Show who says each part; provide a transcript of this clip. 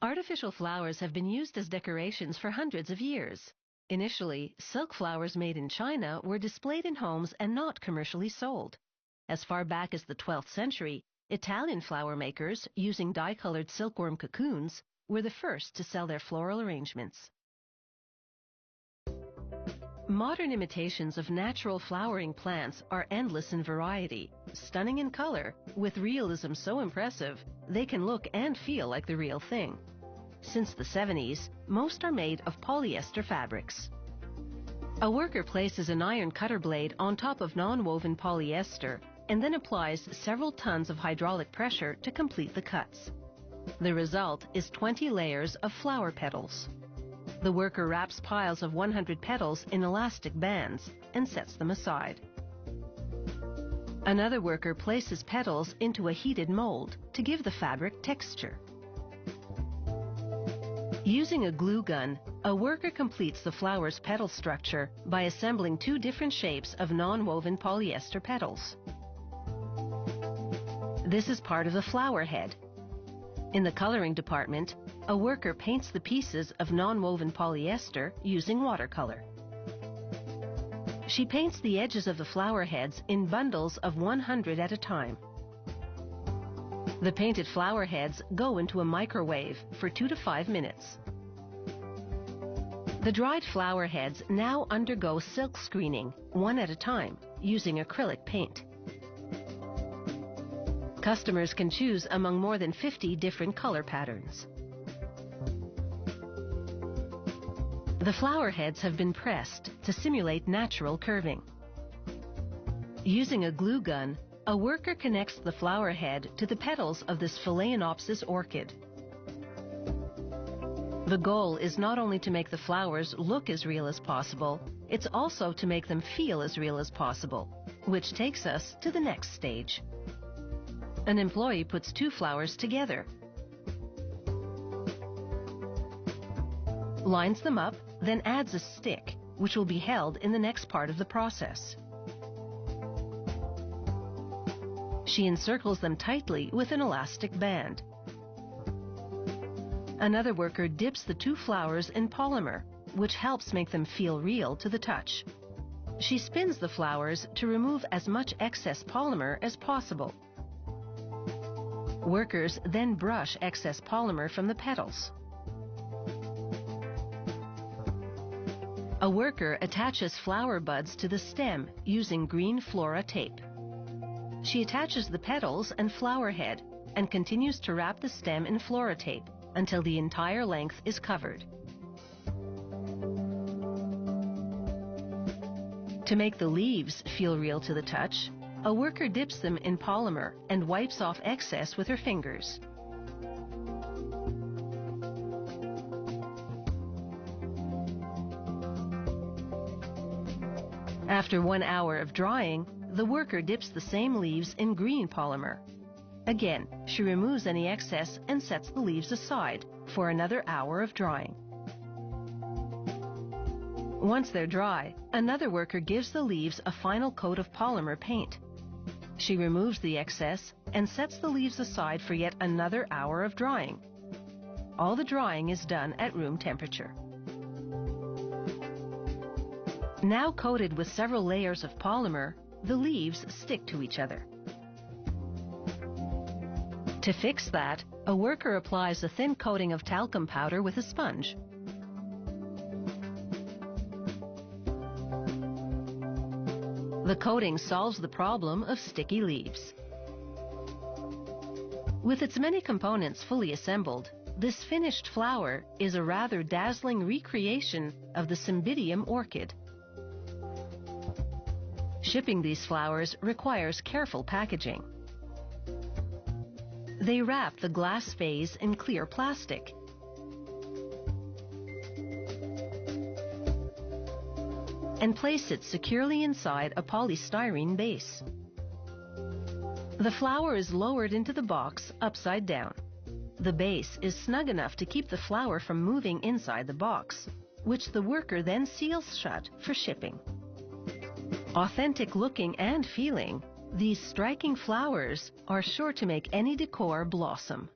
Speaker 1: Artificial flowers have been used as decorations for hundreds of years. Initially, silk flowers made in China were displayed in homes and not commercially sold. As far back as the 12th century, Italian flower makers, using dye-colored silkworm cocoons, were the first to sell their floral arrangements. Modern imitations of natural flowering plants are endless in variety, stunning in color, with realism so impressive they can look and feel like the real thing. Since the 70s, most are made of polyester fabrics. A worker places an iron cutter blade on top of non-woven polyester and then applies several tons of hydraulic pressure to complete the cuts. The result is 20 layers of flower petals. The worker wraps piles of 100 petals in elastic bands and sets them aside. Another worker places petals into a heated mold to give the fabric texture. Using a glue gun, a worker completes the flower's petal structure by assembling two different shapes of non-woven polyester petals. This is part of the flower head. In the coloring department, a worker paints the pieces of non-woven polyester using watercolor. She paints the edges of the flower heads in bundles of 100 at a time. The painted flower heads go into a microwave for 2 to 5 minutes. The dried flower heads now undergo silk screening, one at a time, using acrylic paint. Customers can choose among more than 50 different color patterns. The flower heads have been pressed to simulate natural curving. Using a glue gun, a worker connects the flower head to the petals of this Phalaenopsis orchid. The goal is not only to make the flowers look as real as possible, it's also to make them feel as real as possible, which takes us to the next stage. An employee puts two flowers together, lines them up, then adds a stick, which will be held in the next part of the process. She encircles them tightly with an elastic band. Another worker dips the two flowers in polymer, which helps make them feel real to the touch. She spins the flowers to remove as much excess polymer as possible. Workers then brush excess polymer from the petals. A worker attaches flower buds to the stem using green flora tape. She attaches the petals and flower head and continues to wrap the stem in flora tape until the entire length is covered. To make the leaves feel real to the touch, a worker dips them in polymer and wipes off excess with her fingers. After 1 hour of drying, the worker dips the same leaves in green polymer. Again, she removes any excess and sets the leaves aside for another hour of drying. Once they're dry, another worker gives the leaves a final coat of polymer paint. She removes the excess and sets the leaves aside for yet another hour of drying. All the drying is done at room temperature. Now coated with several layers of polymer, the leaves stick to each other. To fix that, a worker applies a thin coating of talcum powder with a sponge. The coating solves the problem of sticky leaves. With its many components fully assembled, this finished flower is a rather dazzling recreation of the Cymbidium orchid. Shipping these flowers requires careful packaging. They wrap the glass vase in clear plastic. And place it securely inside a polystyrene base. The flower is lowered into the box upside down. The base is snug enough to keep the flower from moving inside the box, which the worker then seals shut for shipping. Authentic looking and feeling, these striking flowers are sure to make any decor blossom.